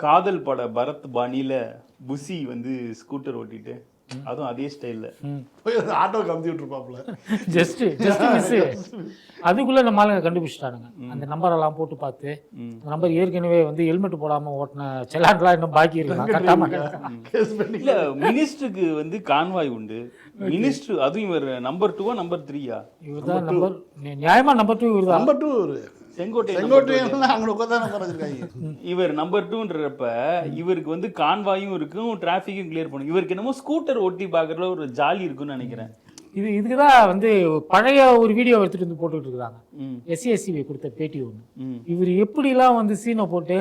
காதல் பட பரத் பாணியில புசி வந்து ஸ்கூட்டர் ஓட்டிட்டு அதுவும் அதே ஸ்டைல்ல போய் ஆட்டோ கம்பி விட்டுருப்பாப்புல. Just miss. அதுக்குள்ள நம்ம ஆளுங்க கண்டுபிடிச்சிட்டானுங்க. அந்த நம்பரெல்லாம் போட்டு பார்த்து அந்த நம்பர் ஏற்கனவே வந்து ஹெல்மெட் போடாம ஓட்டின செலான்லாம் இன்னும் பாக்கி இருக்கான் கட்டாம. இல்ல மினிஸ்டருக்கு வந்து கான்வாய் உண்டு. மினிஸ்டர் அதுவும் இவர் நம்பர் 2 நம்பர் 3 இவர் தான் நம்பர் நியாயமா நம்பர் 2 இவர் தான். நம்பர் 2 இவர் நம்பர் 2ன்றப்ப இவருக்கு வந்து கான்வாயும் இருக்கும் டிராபிக்கும் கிளியர் பண்ணும். இவருக்கு என்னமோ ஸ்கூட்டர் ஓட்டி பாக்குறதுல ஒரு ஜாலி இருக்குன்னு நினைக்கிறேன். இதுக்குதான் வந்து பழைய ஒரு வீடியோ எடுத்துட்டு வந்து போட்டுட்டு இருக்காங்க. எஸ்சிஎஸ்சிவி கொடுத்த பேட்டி ஒன்று. இவர் எப்படிலாம் வந்து சீனை போட்டு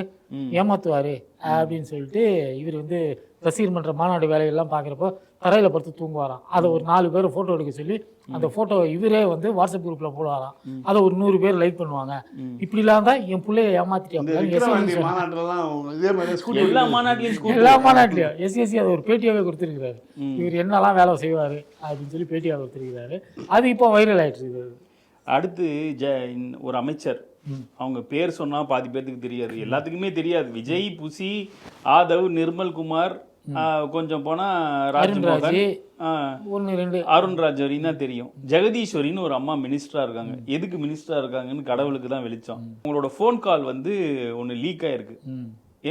ஏமாத்துவாரு அப்படின்னு சொல்லிட்டு இவர் வந்து ரசிகர் மன்ற மாநாடு வேலையெல்லாம் பார்க்குறப்போ தரையில படுத்து தூங்குவாராம். அதை ஒரு 4 பேர் ஃபோட்டோ எடுக்க சொல்லி அந்த ஃபோட்டோ இவரே வந்து வாட்ஸ்அப் குரூப்ல போடுவாராம். அதை ஒரு 100 பேர் லைக் பண்ணுவாங்க. இப்படிலாம் தான் என் பிள்ளைய ஏமாத்திட்டாங்க எல்லா மாநாட்டிலையும். எஸ்சிஎஸ்சி அதை ஒரு பேட்டியாவே கொடுத்துருக்கிறாரு. இவர் என்னெல்லாம் வேலை செய்வாரு அப்படின்னு சொல்லி பேட்டியாக கொடுத்துருக்கிறாரு. அது இப்போ வைரல் ஆயிட்டு இருக்குது. அடுத்து ஒரு அமைச்சர், அவங்க பேர் சொன்னா பாதி பேருக்கு தெரியாது, எல்லாத்துக்குமே தெரியாது. விஜய், புசி, ஆதவ், நிர்மல்குமார், கொஞ்சம் போனா ராஜ்மோகன், அருண்ராஜ் வரையும் தான் தெரியும். ஜெகதீஸ்வரின்னு ஒரு அம்மா மினிஸ்டரா இருக்காங்க. எதுக்கு மினிஸ்டரா இருக்காங்கன்னு கடவுளுக்கு தான் வெளிச்சம். உங்களோட போன் கால் வந்து ஒன்னு லீக் ஆயிருக்கு.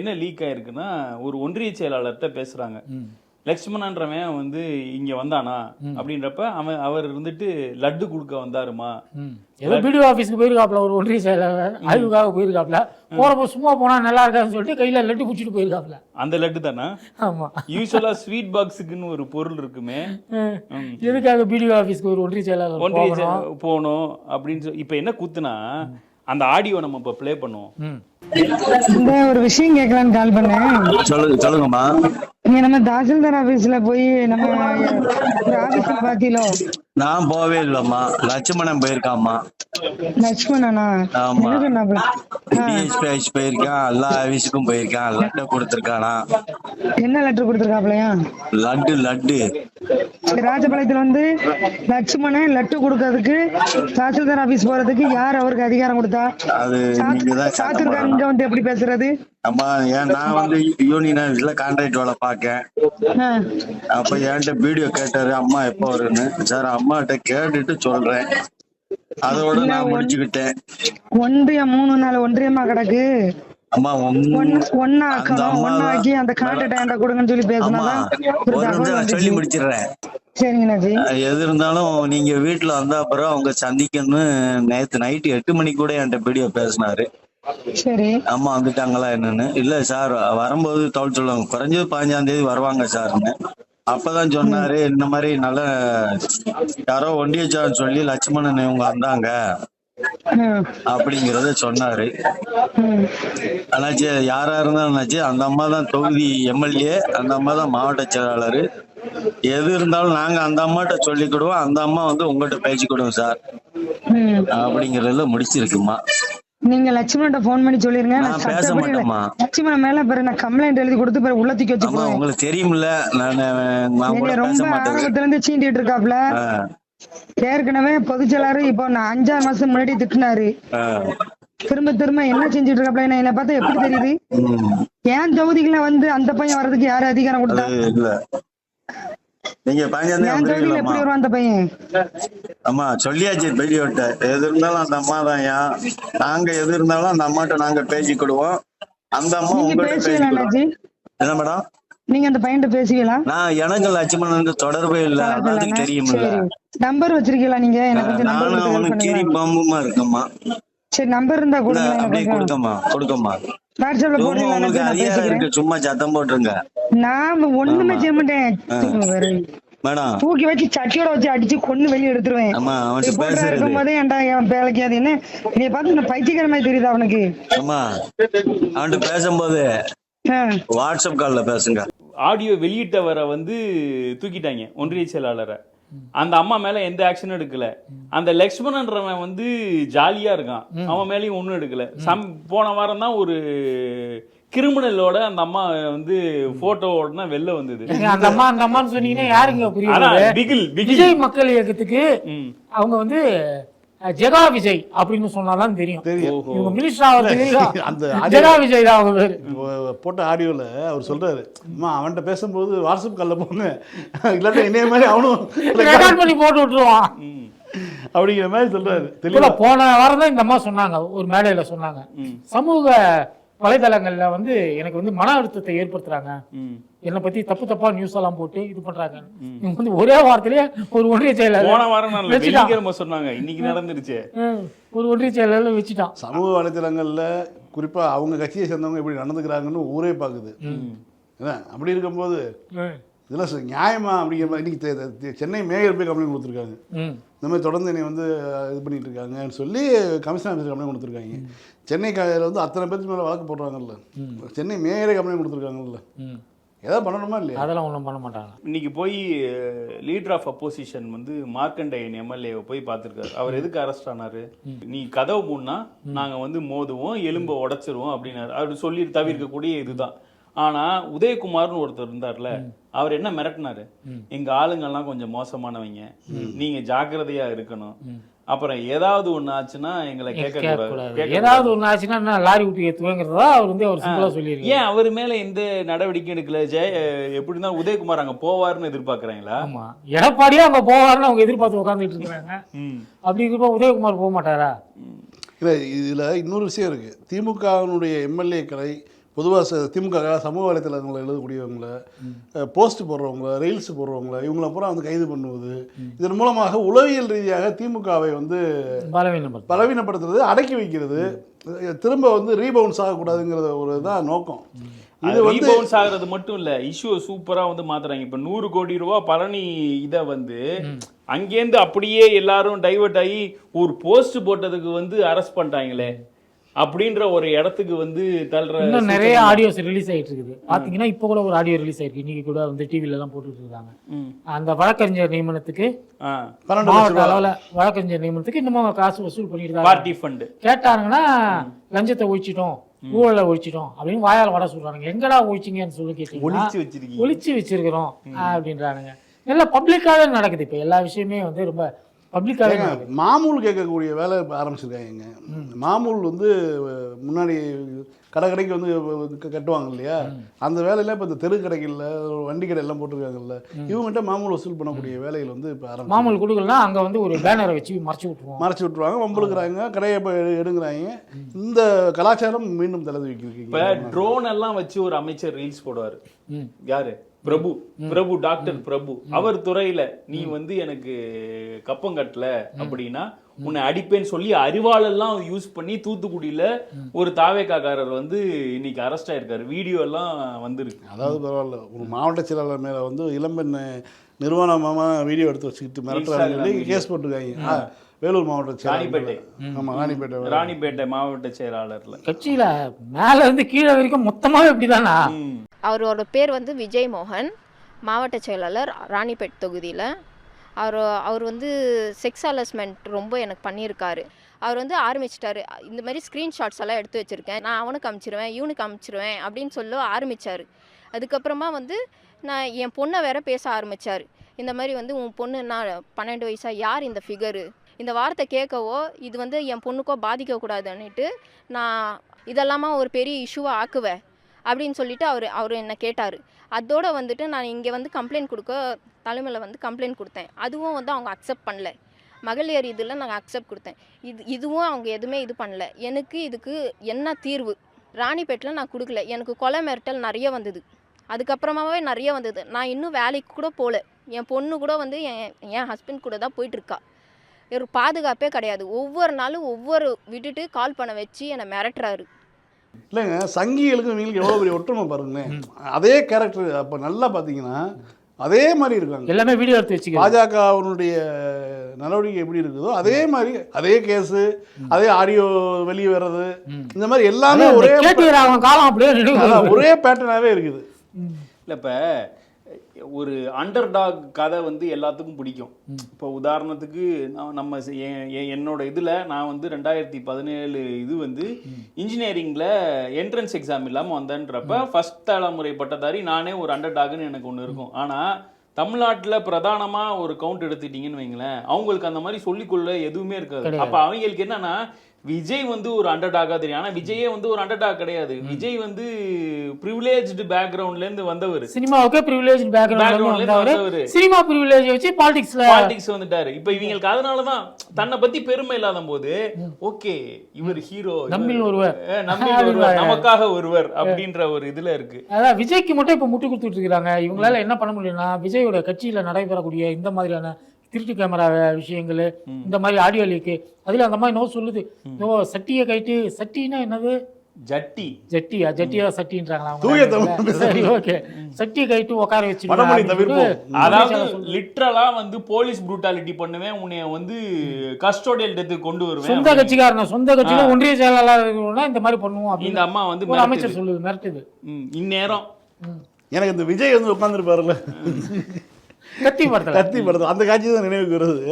என்ன லீக் ஆயிருக்குன்னா, ஒரு ஒன்றிய செயலாளர்கிட்ட பேசுறாங்க. லட்சுமணன்றவன் வந்து இங்க வந்தானா அப்படின்றப்ப அவர் இருந்துட்டு லட்டு கொடுக்க வந்தாருமா, ஏதோ பிடிஓ ஆஃபீஸ்க்கு போயிருக்காப்ல, ஒரு ஒன்றிய செயலாளர் ஆய்வுக்காக போயிருக்காப்ல. போறப்போ சும்மா போனா நல்லா இருக்காதுன்னு சொல்லிட்டு கையில லட்டு பிடிச்சிட்டு போயிருக்காப்ல. அந்த லட்டு தானே? ஆமா. யூசுவலா ஸ்வீட் பாக்ஸுக்குன்னு ஒரு பொருள் இருக்குமே, எதுக்காக பிடிஓ ஆஃபீஸ்க்கு ஒரு ஒன்றிய செயலாளர் போகணும் அப்படின்னு இப்ப என்ன கூத்துனா, அந்த ஆடியோ நம்ம இப்ப பிளே பண்ணுவோம். ஒரு விஷயம் கேட்கலான்னு கால் பண்ணேன். சொல்லுங்கம்மா. நீங்க நம்ம தாசில்தார் ஆபீஸ்ல போய் நம்ம ஒரு ஆபீஸ்ல பாத்தீங்களோ? நான் போவே இல்லம்மா, லட்சுமணன் போயிருக்காம்மா. லட்சுமணனா? ஆமா, டிஎஸ்பி போயிருக்கான், எல்லா ஆபீஸுக்கும் போயிருக்கான். லெட்டர் கொடுத்துருக்கானா? என்ன லெட்டர் கொடுத்துருக்காப்லையா? லட்டு. ராஜபாளையத்துல வந்து லட்சுமணன் லட்டு கொடுக்கறதுக்கு தாசில்தார் ஆபீஸ் போறதுக்கு யார் அவருக்கு அதிகாரம் கொடுத்தா? அது நீங்கதான் சாத்திருக்காங்க. வந்து எப்படி பேசுறது? அம்மா, நான் வந்து யூனியன் ஆபீஸ்ல கான்ட்ராக்ட் வேலை பார்க்கேன். அப்ப என்கிட்ட வீடியோ கேட்டாரு, அம்மா எப்ப வருன்னு. சார், அம்மாட்ட கேட்டுட்டு சொல்றேன், அதோட நான் முடிச்சுக்கிட்டேன். ஒன்றியம் 3 நாள் ஒன்றியமா கிடக்கு. அம்மா ஒன்னாக்கி அந்த கான்ட்ராக்ட் கொடுங்கன்னு சொல்லி பேசினாதான் சொல்லி முடிச்சிடுறேன். சரிங்கண்ணாச்சி. எது இருந்தாலும் நீங்க வீட்டுல வந்தா அப்புறம் அவங்க சந்திக்கணும்னு நேத்து நைட்டு 8 மணிக்கு கூட என்கிட்ட வீடியோ பேசினாரு. சரி, அம்மா வந்துட்டாங்களா என்னன்னு. இல்ல சார், வரும்போது தோல் சொல்லுவாங்க, குறைஞ்சது 15ஆம் தேதி வருவாங்க சார்ன்னு. அப்பதான் சொன்னாரு, இந்த மாதிரி நல்ல யாரோ ஒண்டியச்சான்னு சொல்லி லட்சுமணன் இவங்க வந்தாங்க அப்படிங்கறத சொன்னாரு. ஆனாச்சு யாரா இருந்தாலும் அந்த அம்மா தான் தொகுதி எம்எல்ஏ, அந்த அம்மா தான் மாவட்ட செயலாளர். எது இருந்தாலும் நாங்க அந்த அம்மாட்ட சொல்லிக்கிடுவோம், அந்த அம்மா வந்து உங்கள்கிட்ட பேசிக்கிடுவோம் சார் அப்படிங்கறதுல முடிச்சிருக்குமா. நீங்க லட்சுமணன் போன் பண்ணி சொல்லிருங்க. நான் பேச மாட்டேமா. லட்சுமணன் மேல பிறகு நான் கம்ப்ளைண்ட் எழுதி கொடுத்து பிறகு உள்ளத்துக்கு வச்சுக்கோங்க. உங்களுக்கு தெரியும்ல, நான் ரொம்ப ஆரம்பத்துல இருந்து சீண்டிட்டு இருக்காப்ல. ஏற்கனவே பொதுச்செயலாளர் இப்போ நான் 5 மாசம் முன்னாடி திட்டினாரு. திரும்ப என்ன செஞ்சுட்டு இருக்காப்ல? என்ன பார்த்தா எப்படி தெரியுது? ஏன் தொகுதிகளை வந்து அந்த பையன் வர்றதுக்கு யாரு அதிகாரம் கொடுத்தா? நீங்க 15ஆம் தேதி எப்படி வருவான் அந்த பையன்? அம்மா சொல்லியாச்சு பெரியவட்ட, எது இருந்தாலும் அந்த அம்மா தான். நாங்க எது இருந்தாலும் அந்த அம்மாட்ட நாங்க பேசிக்கிடுவோம். அந்த அம்மா உங்கள்கிட்ட என்ன மேடம்? நீங்க அந்த பையன் பேசுவீங்களா? நான் எனக்கு லட்சுமணனுக்கு தொடர்பே இல்ல, அதுக்கு தெரியுமில்ல. நம்பர் வச்சிருக்கீங்களா நீங்க? எனக்கு நானும் அவனுக்கு கிரி பாம்புமா இருக்கம்மா. சரி, நம்பர் இருந்தா கொடுங்க. அப்படியே கொடுக்கம்மா. உங்களுக்கு அதிகாரம் இருக்கு, சும்மா சத்தம் போட்டுருங்க. நான் ஒண்ணுமே செய்ய மாட்டேன் மேடம். தூக்கி வச்சு சட்டியோட வச்சு அடிச்சு கொண்டு வெளியே எடுத்துருவேன். இருக்கும் போதே ஏன்டா என் வேலைக்கு அது என்ன என்னைய பார்த்து பைத்தியக்கார தெரியுது அவனுக்கு. அவன்கிட்ட பேசும்போது வாட்ஸ்அப் கால்ல பேசுங்க. ஆடியோ வெளியிட்டவரை வந்து தூக்கிட்டாங்க, ஒன்றிய செயலாளரை. அந்த அம்மா மேல எந்த ஆக்ஷனும் எடுக்கல. அந்த லக்ஷ்மணன்றவன் வந்து ஜாலியா இருக்கான், அவன் மேலயும் ஒண்ணும் எடுக்கல. போன வாரம் தான் ஒரு கிரிமினலோட அந்த அம்மா வந்து போட்டோவோட வெளில வந்தது. அந்த அம்மான்னு சொன்னீங்கன்னா யாருங்க புரியுது? விஜய் மக்கள் இயக்கத்துக்கு அவங்க வந்து ஜெகா விஜய் அப்படின்னு சொன்னாதான் தெரியும். தெரியும். இவங்க மினிஸ்டர் ஆகிறதுக்கு அந்த ஜெகா விஜய் தான் அவங்க பேரு. போட்ட ஆடியோவில் அவர் சொல்றாரு, அம்மா அவன்கிட்ட பேசும்போது வாட்ஸ்அப் காலில் போங்க, இல்லாட்டி என்னைய மாதிரி அவனும் ரெக்கார்ட் பண்ணி போட்டு விட்டுருவான் அப்படிங்கிற மாதிரி சொல்றாரு. தெளிவா போன வாரம் தான் இந்த அம்மா சொன்னாங்க, ஒரு மேடையில சொன்னாங்க, சமூக வலைதளங்கள்ல வந்து எனக்கு வந்து மன அழுத்தத்தை ஏற்படுத்துறாங்க, என்னை பத்தி தப்பு தப்பா நியூஸ் எல்லாம் போட்டு இது பண்றாங்க. இவங்க வந்து ஒரே வாரத்திலேயே ஒரு ஒன்றிய செயலாளர் போன வாரம் வெள்ளிக்கிழமை சொன்னாங்க, இன்னைக்கு நடந்துருச்சு, ஒரு ஒன்றிய செயலாளர் வச்சுட்டான். சமூக வலைத்தளங்கள்ல குறிப்பா அவங்க கட்சியை சேர்ந்தவங்க எப்படி நடந்துக்கிறாங்கன்னு ஊரே பாக்குது. அப்படி இருக்கும்போது இதெல்லாம் நியாயமா அப்படிங்கிற மாதிரி இன்னைக்கு சென்னை மேயர் போய் கம்ப்ளைண்ட் கொடுத்துருக்காங்க. இந்த மாதிரி தொடர்ந்து என்னை வந்து இது பண்ணிட்டு இருக்காங்கன்னு சொல்லி கமிஷனர் ஆஃபீஸர் கம்ப்ளைண்ட் கொடுத்துருக்காங்க. சென்னை வந்து அத்தனை பேருக்கு மேலே வழக்கு போடுறாங்கல்ல, சென்னை மேயரே கம்ப்ளைண்ட் கொடுத்துருக்காங்கல்ல, ஏதாவது பண்ணணுமா இல்லையா? அதெல்லாம் ஒன்றும் பண்ண மாட்டாங்க. இன்னைக்கு போய் லீடர் ஆஃப் அப்போசிஷன் வந்து மார்க்கண்டையன் எம்எல்ஏவை போய் பார்த்துருக்காரு. அவர் எதுக்கு அரெஸ்ட் ஆனாரு? நீ கதவு மூடனா நாங்கள் வந்து மோதுவோம், எலும்பை உடைச்சிருவோம் அப்படின்னாரு. அவர் சொல்லி தவிர்க்கக்கூடிய இதுதான். ஆனா உதயகுமார்னு ஒருத்தர் இருந்தார்ல, அவர் என்ன மிரட்டினாரு, எங்க ஆளுங்கெல்லாம் கொஞ்சம் மோசமானவங்க, நீங்க ஜாக்கிரதையா இருக்கணும், அப்புறம் ஏதாவது ஒண்ணு ஆச்சுன்னா எங்களை கேட்க கூடாது, ஏதாவது ஒண்ணு ஆச்சுன்னா லாரி விட்டு ஏத்துவாங்கிறதா அவர் வந்து அவர் சிம்பிளா சொல்லியிருக்காரு. ஏன் அவர் மேல எந்த நடவடிக்கை எடுக்கல? எப்படின்னா உதயகுமார் அங்க போவாருன்னு எதிர்பார்க்கறாங்களா? ஆமா, எடப்பாடியே அங்க போவாருன்னு அவங்க எதிர்பார்த்து உட்காந்துட்டு இருக்காங்க. அப்படிங்கிறப்ப உதயகுமார் போக மாட்டாரா? இல்லை, இதுல இன்னொரு விஷயம் இருக்கு. திமுகவினுடைய எம்எல்ஏக்களை பொதுவாக திமுக சமூக வலைத்தளங்களில் எழுதக்கூடியவங்களை, போஸ்ட் போடுறவங்க, ரீல்ஸ் போடுறவங்கள, இவங்கள பூரா வந்து கைது பண்ணுவது, இதன் மூலமாக உளவியல் ரீதியாக திமுகவை வந்து பலவீனப்படுத்துறது, அடக்கி வைக்கிறது, திரும்ப வந்து ரீபவுன்ஸ் ஆகக்கூடாதுங்கிறத ஒரு தான் நோக்கம். இது வந்து ரீபவுன்ஸ் ஆகிறது மட்டும் இல்ல, இஷ்யூ சூப்பரா வந்து மாத்துறாங்க. இப்ப 100 கோடி ரூபாய் பழனி இதை வந்து அங்கேருந்து அப்படியே எல்லாரும் டைவர்ட் ஆகி ஒரு போஸ்ட் போட்டதுக்கு வந்து அரெஸ்ட் பண்ணிட்டாங்களே அப்படின்ற ஒரு இடத்துக்கு வந்து தள்ளுற. இன்னும் நிறைய ஆடியோஸ் ரிலீஸ் ஆகிட்டு இருக்குது. பாத்தீங்கன்னா இப்போ கூட ஒரு ஆடியோ ரிலீஸ் ஆயிருக்கு, இன்னைக்கு கூட வந்து டிவில எல்லாம் போட்டுட்டு இருக்காங்க. அந்த வழக்கறிஞர் நியமனத்துக்கு மாவட்ட அளவுல வழக்கறிஞர் நியமனத்துக்கு இன்னமும் காசு வசூல் பண்ணிட்டு பார்ட்டி ஃபண்ட் கேட்டாங்கன்னா லஞ்சத்தை ஒழிச்சிட்டோம், ஊழலை ஒழிச்சிட்டோம் அப்படின்னு வாயால் வட சொல்றாங்க. எங்கடா ஒழிச்சிங்கன்னு சொல்லி கேட்டீங்கன்னா ஒழிச்சு வச்சிருக்கிறோம் அப்படின்றானுங்க. எல்லாம் பப்ளிக்காவே நடக்குது. இப்ப எல்லா விஷயமே வந்து ரொம்ப பப்ளிக்காவே நடக்குது. மாமூல் கேட்கக்கூடிய வேலை ஆரம்பிச்சிருக்காங்க. மாமூல் வந்து முன்னாடி கடைக்கு வந்து கட்டுவாங்க இல்லையா, அந்த வேலையில இப்போ இந்த தெரு கடைகளில் வண்டி கடை எல்லாம் போட்டிருக்காங்கல்ல, இவங்ககிட்ட மாமூல் வசூல் பண்ணக்கூடிய வேலைகள் வந்து இப்போ ஆரம்பிச்சு. மாமூல் கொடுக்கலன்னா அங்கே வந்து ஒரு பேனரை வச்சு மறைச்சு விட்டுருவாங்க, வம்பளுக்குறாங்க, கடையை எடுங்கிறாங்க. இந்த கலாச்சாரம் மீண்டும் தலைதூக்கி. இப்போ ட்ரோன் எல்லாம் வச்சு ஒரு அமைச்சர் ரீல்ஸ் போடுவார். யாரு? பிரபு, டாக்டர் பிரபு. அவர் துறையில நீ வந்து எனக்கு கப்பம் கட்டல அப்படின்னா உன்னை அடிப்பேன்னு சொல்லி அறிவாளெல்லாம் யூஸ் பண்ணி தூத்துக்குடியில ஒரு தாவேக்காரர் வந்து இன்னைக்கு அரெஸ்ட் ஆயிருக்காரு. வீடியோ எல்லாம் வந்திருக்கு. அதாவது பரவாயில்ல, ஒரு மாவட்ட செயலாளர் மேல வந்து இளம்பெண் நிர்வாணமா வீடியோ எடுத்து வச்சுக்கிட்டு மிரட்டுறாங்க, கேஸ் போட்டுருக்காங்க. வேலூர் மாவட்ட ராணிப்பேட்டை மாவட்ட செயலாளர்ல கட்சியில மேல இருந்து கீழே வரைக்கும் மொத்தமாவே இப்படிதானா? அவரோட பேர் வந்து விஜய் மோகன், மாவட்ட செயலாளர் ராணிப்பேட் தொகுதியில். அவர் வந்து செக்ஸ் ஹராஸ்மெண்ட் ரொம்ப எனக்கு பண்ணியிருக்காரு. அவர் வந்து ஆரம்பிச்சிட்டாரு, இந்த மாதிரி ஸ்க்ரீன்ஷாட்ஸ் எல்லாம் எடுத்து வச்சுருக்கேன், நான் அவனுக்கு அனுப்பிச்சிருவேன், இவனுக்கு அனுப்பிச்சிருவேன் அப்படின்னு சொல்ல ஆரம்பித்தார். அதுக்கப்புறமா வந்து நான் என் பொண்ணை வேற பேச ஆரம்பித்தார். இந்த மாதிரி வந்து உன் பொண்ணு நான் 12 வயசா, யார் இந்த ஃபிகரு, இந்த வார்த்தை கேட்கவோ இது வந்து என் பொண்ணுக்கோ பாதிக்கக்கூடாதுன்னுட்டு நான் இதெல்லாமா ஒரு பெரிய இஷ்யூவாக ஆக்குவேன் அப்படின்னு சொல்லிட்டு அவர் என்ன கேட்டார். அதோடு வந்துட்டு நான் இங்கே வந்து கம்ப்ளைண்ட் கொடுக்க தலைமையில் வந்து கம்ப்ளைண்ட் கொடுத்தேன். அதுவும் வந்து அவங்க அக்செப்ட் பண்ணல. மகளிர் இதில் நாங்கள் அக்செப்ட் கொடுத்தேன். இதுவும் அவங்க எதுவுமே இது பண்ணல. எனக்கு இதுக்கு என்ன தீர்வு? ராணிப்பேட்டில் நான் கொடுக்கல, எனக்கு கொலை மிரட்டல் நிறைய வந்தது, அதுக்கப்புறமாவே நிறைய வந்தது. நான் இன்னும் வேலைக்கு கூட போகல, என் பொண்ணு கூட வந்து என் ஹஸ்பண்ட் கூட தான் போயிட்டுருக்கா. ஒரு பாதுகாப்பே கிடையாது. ஒவ்வொரு நாளும் ஒவ்வொரு விட்டுட்டு கால் பண்ண வச்சு என்னை மிரட்டுறாரு. இல்லைங்க, சங்கிகளுக்கு இவங்களுக்கு எவ்வளோ பெரிய ஒற்றுமை பாருங்களேன். அதே கேரக்டர் அப்போ நல்லா பார்த்தீங்கன்னா அதே மாதிரி இருக்காங்க. எல்லாமே வீடியோ எடுத்து வச்சு பாஜகவினுடைய நடவடிக்கை எப்படி இருக்குதோ அதே மாதிரி, அதே கேஸு, அதே ஆடியோ வெளியே வர்றது, இந்த மாதிரி எல்லாமே ஒரே காலம் அப்படியே ஒரே பேட்டர்னாகவே இருக்குது. இல்லை இப்போ ஒரு அண்டர்டாக் கதை வந்து எல்லாத்துக்கும் பிடிக்கும். இப்போ உதாரணத்துக்கு நம்ம என்னோட இதில் நான் வந்து 2017 இது வந்து இன்ஜினியரிங்கில் என்ட்ரன்ஸ் எக்ஸாம் இல்லாமல் வந்தேன்றப்ப ஃபர்ஸ்ட் தலைமுறை பட்டதாரி நானே ஒரு அண்டர்டாக்னு எனக்கு ஒன்று இருக்கும். ஆனால் தமிழ்நாட்டுல பிரதானமா ஒரு கவுண்ட் எடுத்துட்டீங்கன்னு வைங்களேன், அவங்களுக்கு அந்த மாதிரி சொல்லிக்கொள்ள எதுவுமே இருக்காது. அப்ப அவங்களுக்கு என்னன்னா விஜய் வந்து ஒரு அண்டர்டாகா தெரியும். ஆனா விஜயே வந்து ஒரு அண்டர்டாக் கிடையாது. விஜய் வந்து பிரிவிலேஜ்டு பேக்ரவுண்ட்ல இருந்து வந்தவர். சினிமாவுக்கு பிரிவிலேஜ் பேக்ரவுண்ட்ல வந்தவர். சினிமா பிரிவிலேஜ் வச்சு பாலிடிக்ஸ் வந்துட்டாரு. இப்ப இவங்களுக்கு அதனாலதான் தன்னை பத்தி பெருமை இல்லாத போது ஓகே இவர் ஹீரோ, நம்மில் ஒருவர், நமக்காக ஒருவர் அப்படின்ற ஒரு இதுல இருக்கு. அதான் விஜய்க்கு மட்டும் இப்ப முட்டு கொடுத்துட்டு இருக்காங்க. இவங்களால என்ன பண்ண முடியும்னா விஜயோட கட்சியில நடைபெறக்கூடிய இந்த மாதிரியான திருட்டு கேமரா விஷயங்கள், இந்த மாதிரி ஆடியோ லீக்கு, அதுல அந்த மாதிரி நோ சொல்லுது. சட்டியை கைட்டு, சட்டினா என்னது, ஜட்டியா சட்டின்றாங்களா? சரி, ஓகே. சட்டியை கைட்டு உட்கார வச்சு, அதாவது லிட்டரலா வந்து போலீஸ் ப்ரூட்டாலிட்டி பண்ணுவேன், உன்னைய வந்து கஸ்டோடியல் டெத்துக்கு கொண்டு வருவேன். சொந்த கட்சிக்காரன், சொந்த கட்சியில ஒன்றிய செயலாளர் இந்த மாதிரி பண்ணுவோம் அப்படின்னு இந்த அம்மா வந்து அமைச்சர் சொல்லுது, மிரட்டுது. இந்நேரம் எனக்கு இந்த விஜய் வந்து உட்காந்துருப்பாருல்ல கத்தி படத்துல அந்த காட்சி தான் நினைவுக்கு வருது.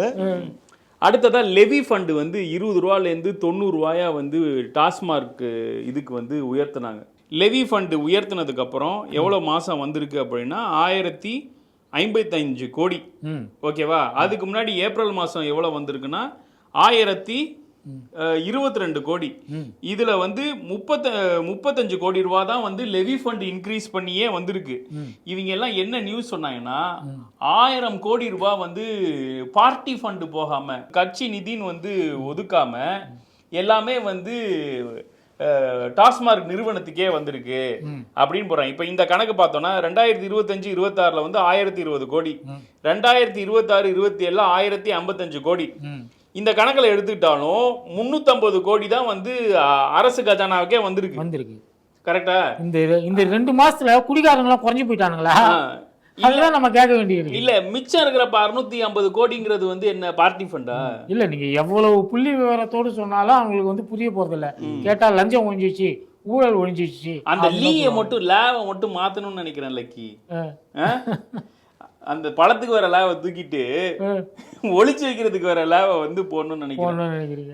அடுத்ததா லெவி ஃபண்ட் வந்து 20 ரூபாயிலேருந்து 90 ரூபாயா வந்து டாஸ்மார்க் இதுக்கு வந்து உயர்த்தினாங்க. லெவி ஃபண்ட் உயர்த்தினதுக்கு அப்புறம் எவ்வளோ மாசம் வந்திருக்கு அப்படின்னா 1055 கோடி. ஓகேவா? அதுக்கு முன்னாடி ஏப்ரல் மாசம் எவ்வளோ வந்திருக்குன்னா 1022 கோடி. இதுல வந்து 35 கோடி ரூபா தான் வந்து லெவி ஃபண்ட் இன்க்ரீஸ் பண்ணியே வந்திருக்கு. இவங்க எல்லாம் என்ன நியூஸ் சொன்னாங்கன்னா 1000 கோடி ரூபாய் வந்து பார்ட்டி ஃபண்ட் போகாம, கட்சி நிதின்னு வந்து ஒதுக்காம எல்லாமே வந்து டாஸ்மார்க் நிறுவனத்துக்கே வந்திருக்கு அப்படின்னு போறாங்க. இப்ப இந்த கணக்கு பார்த்தோம்னா 2025-26 வந்து 1020 கோடி, 2026-27 1055 கோடி. இந்த கணக்கில் எடுத்துக்கிட்டாலும் 350 கோடி தான் வந்து அரசு கஜானாவுக்கே வந்திருக்கு. கரெக்டா? இந்த 2 மாசத்துல குடிகாரங்களாம் குறைஞ்சு போயிட்டானுங்களா? அதுதான் நம்ம கேட்க வேண்டியது. இல்ல மிச்சம் இருக்கிறப்ப 650 கோடிங்கிறது வந்து என்ன பார்ட்டி ஃபண்டா? இல்ல, நீங்க எவ்வளவு புள்ளி விவரத்தோடு சொன்னாலும் அவங்களுக்கு வந்து புரிய போறதில்ல. கேட்டா லஞ்சம் ஒழிஞ்சிச்சு, ஊழல் ஒழிஞ்சிச்சு. அந்த லீயை மட்டும் லேவை மட்டும் மாத்தணும்னு நினைக்கிறேன் லக்கி. அந்த பழத்துக்கு வர லேவை தூக்கிட்டு ஒளிச்சு வைக்கிறதுக்கு வர லேவை வந்து போடணும்னு நினைக்கிறேன்.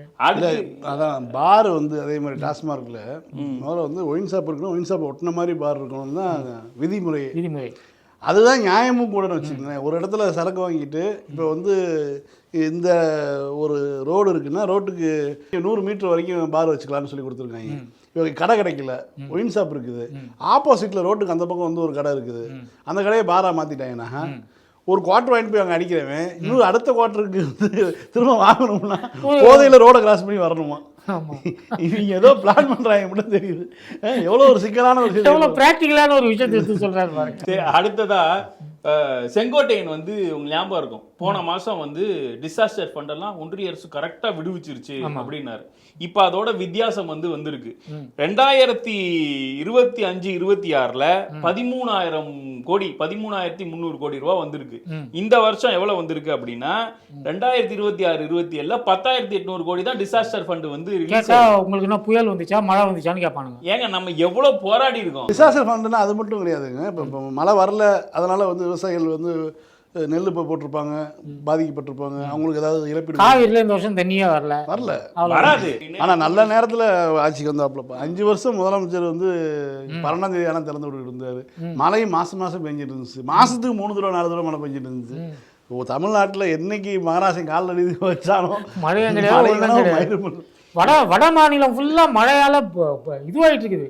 அதான் பார் வந்து அதே மாதிரி டாஸ்மார்க்ல முதல்ல வந்து ஒயின் ஷாப் இருக்கணும், ஒயின் ஷாப் ஒட்டின மாதிரி பார் இருக்கணும் தான் விதிமுறை. அதுதான் நியாயமும் கூட வச்சுக்கோங்களேன். ஒரு இடத்துல சரக்கு வாங்கிட்டு இப்போ வந்து இந்த ஒரு ரோடு இருக்குன்னா ரோட்டுக்கு 100 மீட்டர் வரைக்கும் பார் வச்சுக்கலாம்னு சொல்லி கொடுத்துருக்காங்க. இப்போ கடை கிடைக்கல, ஒயின் ஷாப் இருக்குது, ஆப்போசிட்டில் ரோட்டுக்கு அந்த பக்கம் வந்து ஒரு கடை இருக்குது, அந்த கடையை பாராக மாற்றிட்டாங்கன்னா ஒரு குவார்டர் வாங்கிட்டு போய் அங்கே அடிக்கிறவன் இன்னொரு அடுத்த குவார்டருக்கு வந்து திரும்ப வாங்கணும்னா போதையில் ரோடை கிராஸ் பண்ணி வரணுமா? இவங்க ஏதோ பிளான் பண்றாங்க மட்டும் தெரியுது. எவ்வளோ ஒரு சிக்கலான ஒரு விஷயம், பிராக்டிகலான ஒரு விஷயத்தை எடுத்து சொல்றாரு. அடுத்ததா செங்கோட்டையன் வந்து உங்களுக்கு ஞாபகம் இருக்கும், போன மாசம் வந்து டிசாஸ்டர் ஃபண்ட் எல்லாம் ஒன்றிய அரசு கரெக்டா விடுவிச்சிருச்சு அப்படின்னாரு. இப்ப அதோட வித்தியாசம் வந்து வந்திருக்கு. 2025-26 13,000 கோடி 13,300 கோடி ரூபாய் வந்திருக்கு. இந்த வருஷம் எவ்வளவு வந்திருக்கு அப்படின்னா 2026-27 10,800 கோடி தான் டிசாஸ்டர் ஃபண்ட் வந்து. உங்களுக்கு என்ன புயல் வந்துச்சா மழை வந்துச்சான்னு கேட்பானுங்க. ஏங்க நம்ம எவ்வளவு போராடி இருக்கோம். டிசாஸ்டர் ஃபண்ட்னா அது மட்டும் கிடையாதுங்க. இப்போ மழை வரல, அதனால வந்து விவசாயிகள் வந்து நெல் இப்போ போட்டிருப்பாங்க, பாதிக்கப்பட்டிருப்பாங்க, அவங்களுக்கு ஏதாவது இழப்பீடு. காவிரியில் இந்த வருஷம் தண்ணியே வரல. வராது. ஆனால் நல்ல நேரத்தில் ஆட்சிக்கு வந்தாப்புல 5 வருஷம் முதலமைச்சர் வந்து 12ஆம் தேதி ஆனால் திறந்து விட்டுட்டு இருந்தார். மழையும் மாதம் பெஞ்சிட்டு இருந்துச்சு, மாதத்துக்கு 3 தடவை 4 தடவை மழை பெஞ்சிட்டு இருந்துச்சு. இப்போ தமிழ்நாட்டில் என்னைக்கு மகாராஷ்டிரன் காலில் எழுதி வச்சாலும் மழை வட மாநிலம் ஃபுல்லா மழையால இதுவாயிட்டு இருக்குது.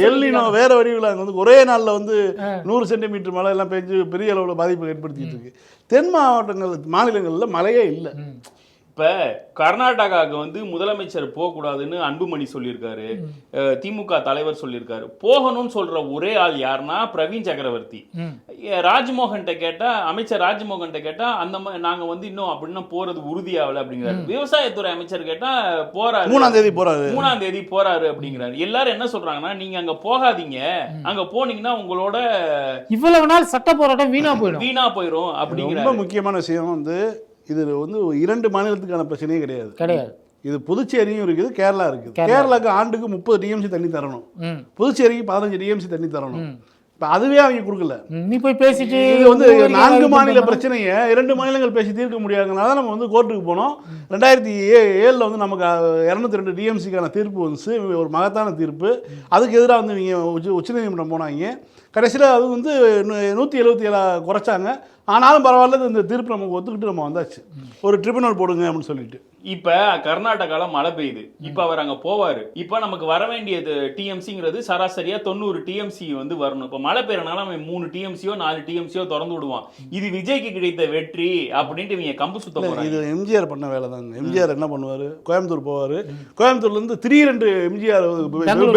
எல்னினோ வேற வடிவில் அங்கே வந்து ஒரே நாளில் வந்து 100 சென்டிமீட்டர் மழை எல்லாம் பெஞ்சு பெரிய அளவில் பாதிப்பு ஏற்படுத்திட்டு இருக்கு. தென் மாநிலங்களில் மழையே இல்லை. இப்ப கர்நாடகாவுக்கு வந்து முதலமைச்சர் போகக்கூடாதுன்னு அன்புமணி சொல்லியிருக்காரு, திமுக தலைவர் சொல்லியிருக்காரு. போகணும்னு சொல்ற ஒரே ஆள் யாருன்னா பிரவீன் சக்கரவர்த்தி. ராஜ்மோகன் கேட்டா, அமைச்சர் ராஜ்மோகன் கேட்டா அந்த நாங்க வந்து இன்னும் அப்படின்னா போறது உறுதியாகல அப்படிங்கிறாரு. விவசாயத்துறை அமைச்சர் கேட்டா போறாரு, 3ஆம் தேதி போறாரு அப்படிங்கிறாரு. எல்லாரும் என்ன சொல்றாங்கன்னா நீங்க அங்க போகாதீங்க, அங்க போனீங்கன்னா உங்களோட இவ்வளவு நாள் சட்ட போராட்டம் வீணா போயிடும் அப்படிங்கிற. ரொம்ப முக்கியமான விஷயம் வந்து இது வந்து 2 மாநிலத்துக்கான பிரச்சனையே கிடையாது. இது புதுச்சேரியும் இருக்குது, கேரளா இருக்குது. கேரளாவுக்கு ஆண்டுக்கு 30 டிஎம்சி தண்ணி தரணும், புதுச்சேரிக்கு 15 டிஎம்சி தண்ணி தரணும். இப்போ அதுவே அவங்க கொடுக்கல. நீ போய் பேசிட்டு இது வந்து 4 மாநில பிரச்சனையை 2 மாநிலங்கள் பேசி தீர்க்க முடியாதனால நம்ம வந்து கோர்ட்டுக்கு போனோம். 2007 வந்து நமக்கு 202 டிஎம்சிக்கான தீர்ப்பு வந்துச்சு, ஒரு மகத்தான தீர்ப்பு. அதுக்கு எதிராக வந்து இவங்க உச்சநீதிமன்றம் போனாங்க. கடைசியில் அது வந்து 177 குறைச்சாங்க. ஆனாலும் பரவாயில்ல, இந்த தீர்ப்பு நமக்கு ஒத்துக்கிட்டு நம்ம வந்தாச்சு, ஒரு ட்ரிபியூனல் போடுங்க அப்படின்னு சொல்லிட்டு. இப்ப கர்நாடகால மழை பெய்யுது, இப்ப அவர் அங்க போவாரு. இப்ப நமக்கு வர வேண்டியது டிஎம்சிங்கிறது சராசரியா 90 டிஎம்சி வந்து வரணும். இப்ப மழை பெய்யறனால அவன் 3 டிஎம்சியோ 4 டிஎம்சியோ திறந்து விடுவான். இது விஜய்க்கு கிடைத்த வெற்றி அப்படின்ட்டு இவங்க கம்பு சுத்த போறாங்க. இது எம்ஜிஆர் பண்ண வேலை தாங்க. எம்ஜிஆர் என்ன பண்ணுவார், கோயம்புத்தூர் போவார், கோயம்புத்தூர்லேருந்து 3-2 எம்ஜிஆர்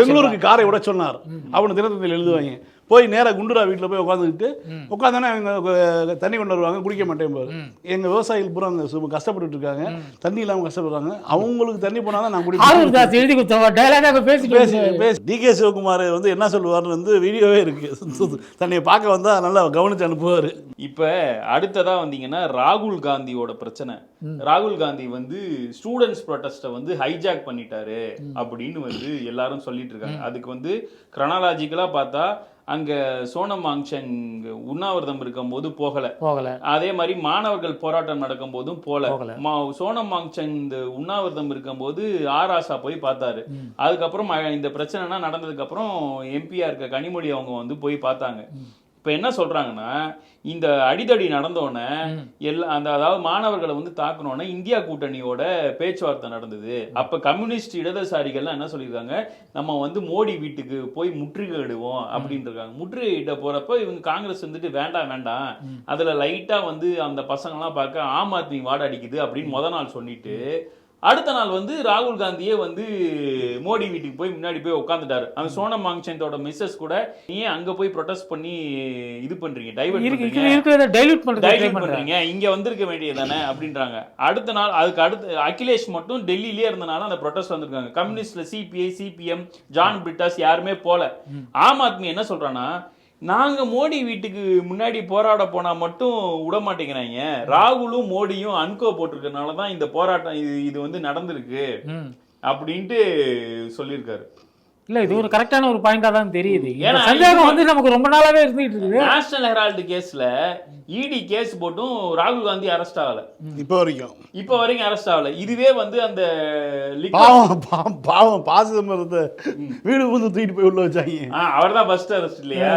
பெங்களூருக்கு காரை விட சொன்னார் அப்படின்னு தினத்தந்தியில் எழுதுவாங்க. போய் நேராக குண்டுரா வீட்டில் போய் உட்காந்துக்கிட்டு உட்காந்தோன்னே அவங்க தண்ணி கொண்டு வருவாங்க, குடிக்க மாட்டேன் போது. எங்கள் விவசாயிகள் பூரா அங்கே கஷ்டப்பட்டு இருக்காங்க, தண்ணி இல்லாமல் கஷ்டப்படுறாங்க, அவங்களுக்கு தண்ணி போனால் தான் நான் குடிப்பேன் எழுதி கொடுத்தா பேசி டிகே சிவகுமார் வந்து என்ன சொல்லுவார்னு வந்து வீடியோவே இருக்கு. தண்ணியை பார்க்க வந்தால் நல்லா கவனிச்சு அனுப்புவார். இப்ப அடுத்ததா வந்தீங்கன்னா ராகுல் காந்தியோட பிரச்சனை. ராகுல் காந்தி வந்து ஸ்டூடெண்ட்ஸ் ப்ரொடெஸ்ட்டை வந்து ஹைஜாக் பண்ணிட்டாரு அப்படின்னு வந்து எல்லாரும் சொல்லிட்டு இருக்காங்க. அதுக்கு வந்து கிரனாலாஜிக்கலா பார்த்தா அங்க சோனம் வாங்சங் உண்ணாவிரதம் இருக்கும் போது போகல, அதே மாதிரி மாணவர்கள் போராட்டம் நடக்கும் போதும் போல. சோனம் வாங்சங் இந்த உண்ணாவிரதம் இருக்கும் போது ஆராசா போய் பார்த்தாரு. அதுக்கப்புறம் இந்த பிரச்சனைனா நடந்ததுக்கு அப்புறம் எம்பியா இருக்க கனிமொழி அவங்க வந்து போய் பார்த்தாங்க. இப்ப என்ன சொல்றாங்கன்னா, இந்த அடிதடி நடந்தோடனே அதாவது மாணவர்களை வந்து தாக்கணும்னா இந்தியா கூட்டணியோட பேச்சுவார்த்தை நடந்தது. அப்ப கம்யூனிஸ்ட் இடதுசாரிகள்லாம் என்ன சொல்லியிருக்காங்க, நம்ம வந்து மோடி வீட்டுக்கு போய் முற்றுகையிடுவோம் அப்படின்னு இருக்காங்க. முற்றுகையிட்ட போறப்ப இவங்க காங்கிரஸ் வந்துட்டு வேண்டாம் அதுல லைட்டா வந்து அந்த பசங்கள்லாம் பார்க்க ஆம் ஆத்மி வாட அடிக்குது அப்படின்னு முத நாள் சொல்லிட்டு, அடுத்த நாள் வந்து ராகுல் காந்தியே வந்து மோடி வீட்டுக்கு போய் முன்னாடி போய் உட்காந்துட்டாரு. அந்த சோனம் வாங்சங்கோட மிஸ்ஸஸ் கூட ஏன் அங்க போய் ப்ரொடெஸ்ட் பண்ணி இது பண்றீங்க, டைல்யூட் பண்றீங்க, இங்க வந்திருக்க வேண்டியது தானே அப்படின்றாங்க. அடுத்த நாள் அதுக்கு அடுத்து அகிலேஷ் மட்டும் டெல்லியிலே இருந்தனால அந்த ப்ரொடெஸ்ட் வந்திருக்காங்க. கம்யூனிஸ்ட்ல சிபிஐ, சிபிஎம், ஜான் பிரிட்டாஸ் யாருமே போல. ஆம் ஆத்மி என்ன சொல்றான்னா, நாங்க மோடி வீட்டுக்கு முன்னாடி போராட போனா மட்டும் விட மாட்டேங்கிறாங்க, ராகுலும் மோடியும் அன்கோ போட்டிருக்கனாலதான் இந்த போராட்டம் இது வந்து நடந்திருக்கு அப்படின்ட்டு சொல்லியிருக்காரு. இல்ல இது ஒரு கரெக்டான ஒரு பாயிண்டா தான் தெரியுது. ஏன்னா சந்தேகம் வந்து நமக்கு ரொம்ப நாளாவே இருந்துட்டு இருக்குது. நேஷனல் ஹெரால்டு கேஸ்ல இடி கேஸ் போட்டும் ராகுல் காந்தி அரெஸ்ட் ஆகல, இப்ப வரைக்கும் அரெஸ்ட் ஆகல. இதுவே வந்து அந்த பாவம் பாசிதமரத்தை வீடு வந்து தூக்கிட்டு போய் உள்ள வச்சாங்க. அவர் தான் ஃபர்ஸ்ட் அரெஸ்ட் இல்லையா,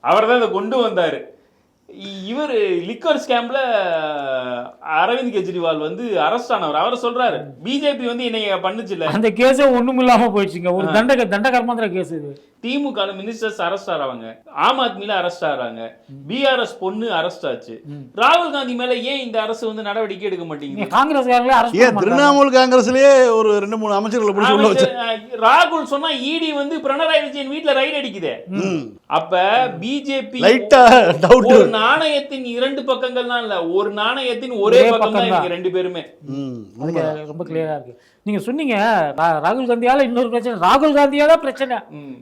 அவர் தான் இதை கொண்டு வந்தாரு. இவர் லிக்கர் ஸ்கேம்ல அரவிந்த் கெஜ்ரிவால் வந்து அரெஸ்ட் ஆனவர். அவர் சொல்றாரு பிஜேபி வந்து என்னைய பண்ணுச்சுல, அந்த கேஸே ஒண்ணும் இல்லாம போயிடுச்சுங்க. ஒரு தண்டகர்மாந்திர கேஸ் இது. திமுக மினிஸ்டர்ஸ் அரெஸ்ட் ஆறாங்க, ஆம் ஆத்மில அரெஸ்ட் ஆறாங்க, பிஆர்எஸ் பொண்ணு அரெஸ்ட் ஆச்சு. ராகுல் காந்தி மேல ஏன் இந்த அரசு வந்து நடவடிக்கை எடுக்க மாட்டேங்குது? காங்கிரஸ்காரங்களே அரெஸ்ட் ஏன் திரிணாமுல் காங்கிரஸ்லயே ஒரு 2-3 அமைச்சர்களை பிடிச்சு உள்ள வச்சு ராகுல் சொன்னா இடி வந்து பினராயி விஜயன் வீட்ல ரைட் அடிக்குதே. அப்ப பிஜேபி லைட்டா டவுட், ஒரு நாணயத்தின் 2 பக்கங்கள்லாம் இல்ல, ஒரு நாணயத்தின் ஒரே பக்கம் தான் இவங்க ரெண்டு பேருமே. ரொம்ப கிளியரா இருக்கு. நீங்க சொன்னீங்க ராகுல் காந்தியால இன்னொரு பிரச்சனை, ராகுல் காந்தியால பிரச்சனை,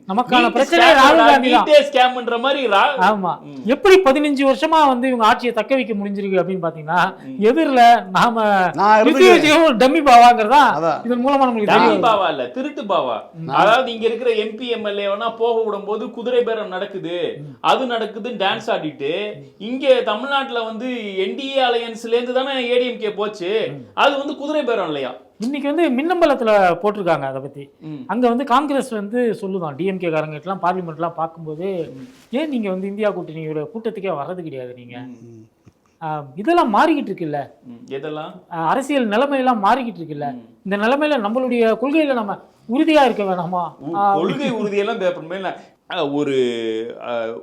நமக்கான பிரச்சனை ராகுல் காந்தி ஸ்கேம்ன்ற மாதிரி. ஆமா, எப்படி 15 வருஷமா வந்து இவங்க ஆட்சியை தக்க வைக்க முடிஞ்சிருக்கு அப்படின்னு பாத்தீங்கன்னா, எதிரில நாம டம்மி பாவாங்கிறதா இதன் மூலமா நமக்கு டம்மி பாவா இல்ல, திருட்டு பாவா. அதாவது இங்க இருக்கிற எம்பி எம்எல்ஏ போக விடும் போது குதிரை பேரம் நடக்குது, அது நடக்குது டான்ஸ் ஆடிட்டு, இங்க தமிழ்நாட்டுல வந்து என்டிஏ அலையன்ஸ்ல இருந்து தானே ஏடிஎம்கே போச்சு, அது வந்து குதிரை பேரம் இல்லையா. இன்னைக்கு வந்து மின்னம்பலத்துல போட்டிருக்காங்க அதை பத்தி. அங்க வந்து காங்கிரஸ் வந்து சொல்லுதான், டிஎம்கே காரங்கெல்லாம் பார்லிமெண்ட்லாம் பார்க்கும்போது, ஏன் நீங்க வந்து இந்தியா கூட்டணியோட கூட்டத்துக்கே வர்றது கிடையாது நீங்க, இதெல்லாம் மாறிக்கிட்டு இருக்குல்ல, இதெல்லாம் அரசியல் நிலைமையெல்லாம் மாறிக்கிட்டு இருக்குல்ல, இந்த நிலைமையில நம்மளுடைய கொள்கையில நம்ம உறுதியா இருக்க வேணாமா? கொள்கை உறுதியெல்லாம்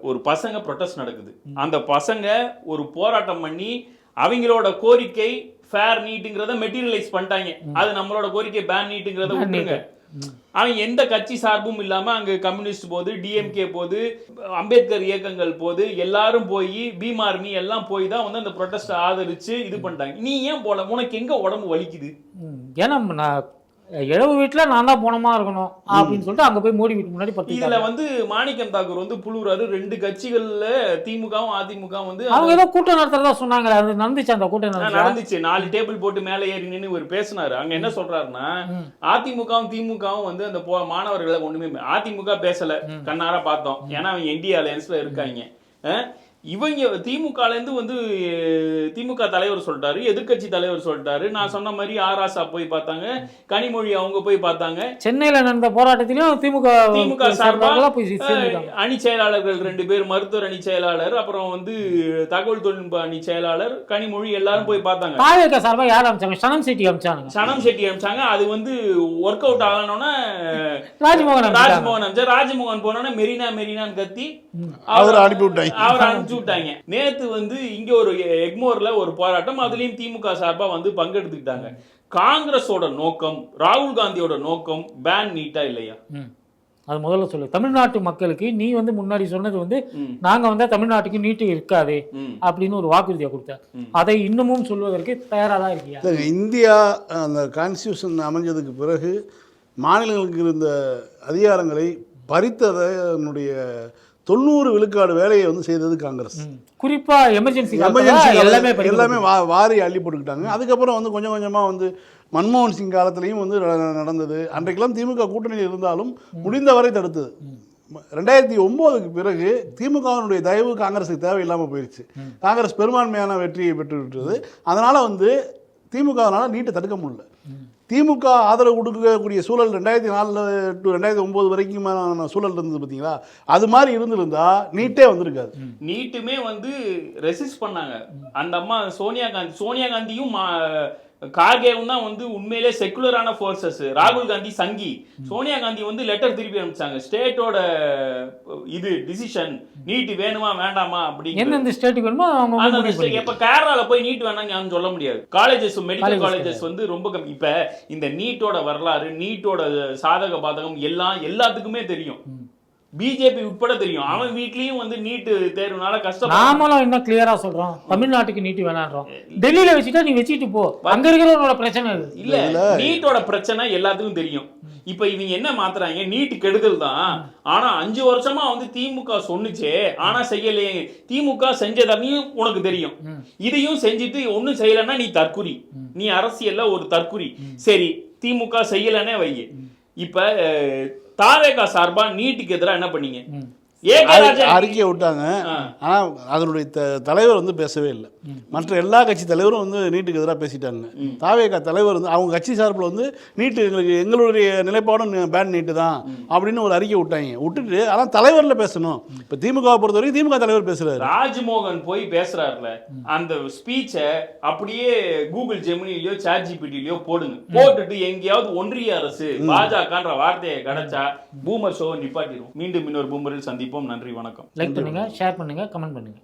ஒரு பசங்க ப்ரொடெஸ்ட் நடக்குது, அந்த பசங்க ஒரு போராட்டம் பண்ணி அவங்களோட கோரிக்கை ஃபேர் நீட்டுங்கிறத மெட்டீரியலைஸ் பண்ணிட்டாங்க. அது நம்மளோட கோரிக்கை பேன் நீட்டுங்கிறத விட்டுருங்க. அவன் எந்த கட்சி சார்பும் இல்லாம அங்க கம்யூனிஸ்ட் போது, டிஎம்கே போது, அம்பேத்கர் இயக்கங்கள் போது, எல்லாரும் போய் பீம் ஆர்மி எல்லாம் போய் தான் வந்து அந்த ப்ரொடெஸ்ட் ஆதரிச்சு இது பண்ணிட்டாங்க. நீ ஏன் போல? உனக்கு எங்க உடம்பு வலிக்குது? ஏன்னா நான் இழவு வீட்டுல நான் தான் போனமா இருக்கணும் அப்படின்னு சொல்லிட்டு அங்க போய் மோடி வீட்டு முன்னாடி பத்தி. இதுல வந்து மாணிக்கம் தாக்கூர் வந்து புழுறாரு. 2 கட்சிகள்ல திமுகவும் அதிமுகவும் வந்து அவங்க ஏதோ கூட்டம் நடத்துறதா சொன்னாங்க. அது நடந்துச்சு, அந்த கூட்டம் நடந்துச்சு. 4 டேபிள் போட்டு மேலே ஏறி நின்று இவர் பேசினாரு. அங்க என்ன சொல்றாருன்னா, அதிமுகவும் திமுகவும் வந்து அந்த மாணவர்களை ஒண்ணுமே அதிமுக பேசல, கண்ணார பார்த்தோம். ஏன்னா அவங்க என்டிஏ அலையன்ஸ்ல இருக்காங்க. இவங்க திமுகலேருந்து வந்து திமுக தலைவர் சொல்லிட்டாரு, எதிர்க்கட்சி தலைவர் சொல்லிட்டாரு. நான் சொன்ன மாதிரி ஆராசா போய் பார்த்தாங்க, கனிமொழி அவங்க போய் பார்த்தாங்க. சென்னையில நடந்த போராட்டத்திலும் திமுக சார்பாக போய் சேர்ந்துட்டாங்க. அணி செயலாளர்கள் 2 பேர், மருத்துவர் அணி செயலாளர், அப்புறம் வந்து தகவல் தொழில்நுட்ப அணி செயலாளர், கனிமொழி எல்லாரும் போய் பார்த்தாங்க. தாவேகா சார்பா யார் அமிச்சாங்க? சனம் செட்டி அமிச்சாங்க. சனம் செட்டி அமிச்சாங்க. அது வந்து ஒர்க் அவுட் ஆகணும்னா ராஜ்மோகன் அமிச்சார். ராஜ்மோகன் போனோன்னா மெரினான்னு கத்தி அவரை அனுப்பி விட்டாங்க. நேத்து வந்து இங்க ஒரு எக்மோர்ல ஒரு போராட்டம், அதுலயும் திமுக சார்பா வந்து பங்கெடுத்துக்கிட்டாங்க. காங்கிரஸோட நோக்கம், ராகுல் காந்தியோட நோக்கம் பேன் நீட்டா இல்லையா? அது முதல்ல சொல்லு. தமிழ்நாட்டு மக்களுக்கு நீ வந்து முன்னாடி சொன்னது வந்து நாங்க வந்து தமிழ்நாட்டுக்கு நீட்டு இருக்காது அப்படின்னு ஒரு வாக்குறுதியை கொடுத்த, அதை இன்னமும் சொல்வதற்கு தயாரா தான் இருக்கியா? இந்தியா அந்த கான்ஸ்டியூஷன் அமைஞ்சதுக்கு பிறகு மாநிலங்களுக்கு இருந்த அதிகாரங்களை பறித்ததனுடைய 90 விழுக்காடு வேலையை வந்து செய்தது காங்கிரஸ். குறிப்பா எமர்ஜென்சி எல்லாமே வாரி அள்ளி போட்டுக்கிட்டாங்க. அதுக்கப்புறம் வந்து கொஞ்சம் கொஞ்சமாக வந்து மன்மோகன் சிங் காலத்திலையும் வந்து நடந்தது. அன்றைக்கெல்லாம் திமுக கூட்டணியில் இருந்தாலும் முடிந்தவரை தடுத்தது. 2009க்கு பிறகு திமுகவினுடைய தயவு காங்கிரஸுக்கு தேவையில்லாமல் போயிடுச்சு. காங்கிரஸ் பெரும்பான்மையான வெற்றியை பெற்று விட்டது. அதனால் வந்து திமுகவினால நீட்டை தடுக்க முடியல. திமுக ஆதரவு கொடுக்கக்கூடிய சூழல் 2004 to 2009 வரைக்குமான சூழல் இருந்தது பார்த்தீங்களா? அது மாதிரி இருந்திருந்தா நீட்டே வந்திருக்காது. நீட்டுமே வந்து ரெசிஸ்ட் பண்ணாங்க அந்த அம்மா சோனியா காந்தியும் கார்கேவும் தான் வந்து உண்மையிலே செக்குலரான ஃபோர்ஸஸ். ராகுல் காந்தி சங்கி, சோனியா காந்தி வந்து லெட்டர் திருப்பி அனுப்பிச்சாங்க. ஸ்டேட்டோட இது டிசிஷன், நீட் வேணுமா வேண்டாமா அப்படின்னு. எந்தெந்த ஸ்டேட்டுக்கு வேணுமோ அவங்க. இப்ப கேரளால போய் நீட் வேணாம்னு சொல்ல முடியாது. காலேஜஸ், மெடிக்கல் காலேஜஸ் வந்து ரொம்ப கம்மி. இப்ப இந்த நீட்டோட வரலாறு, நீட்டோட சாதக பாதகம் எல்லாத்துக்குமே தெரியும். பிஜேபி உட்பட தெரியும். அவன் வீட்லயும் வந்து நீட் தேர்வுனால கஷ்டம். நாமளும் இன்னும் கிளியரா சொல்றோம், தமிழ்நாட்டுக்கு நீட் வேணான்றோம். டெல்லியில வச்சுட்டா நீ வச்சுட்டு போ, அங்க இருக்கிறவங்களோட பிரச்சனை இல்ல. நீட்டோட பிரச்சனை எல்லாத்துக்கும் தெரியும். இப்ப இவங்க என்ன மாத்துறாங்க, நீட் கெடுதல் தான். ஆனா 5 வருஷமா வந்து திமுக சொன்னுச்சே, ஆனா செய்யலையே. திமுக செஞ்சதையும் உனக்கு தெரியும். இதையும் செஞ்சுட்டு ஒன்னும் செய்யலன்னா நீ தற்குறி, நீ அரசியல்ல ஒரு தற்குறி. சரி, திமுக செய்யலன்னே வை. இப்ப தாவேகா சார்பா நீட்டுக்கு எதிராக என்ன பண்ணீங்க? அறிக்கையை விட்டாங்க. ஆனால் அதனுடைய தலைவர் வந்து பேசவே இல்லை. மற்ற எல்லா கட்சி தலைவரும் வந்து நீட்டுக்கு எதிராக பேசிட்டாங்க. தாவேகா தலைவர் வந்து அவங்க கட்சி சார்பில் வந்து நீட்டு எங்களுடைய நிலைப்பாடும் பேன் நீட்டு தான் அப்படின்னு ஒரு அறிக்கை விட்டுட்டு ஆனால் தலைவரில் பேசணும். இப்போ திமுக பொறுத்தவரைக்கும் திமுக தலைவர் பேசுறாரு. ராஜ்மோகன் போய் பேசுறாருல, அந்த ஸ்பீச்சை அப்படியே கூகுள் ஜெமினிலயோ சாட் ஜிபிடிலயோ போடுங்க. போட்டுட்டு எங்கேயாவது ஒன்றிய அரசு பாஜகன்ற வார்த்தையை கிடைச்சா பூமர் ஷோ நிப்பாட்டிடும். மீண்டும் இன்னொரு பூமரில் சந்திப்போம். நன்றி, வணக்கம். லைக் பண்ணுங்க, ஷேர் பண்ணுங்க, கமெண்ட் பண்ணுங்க.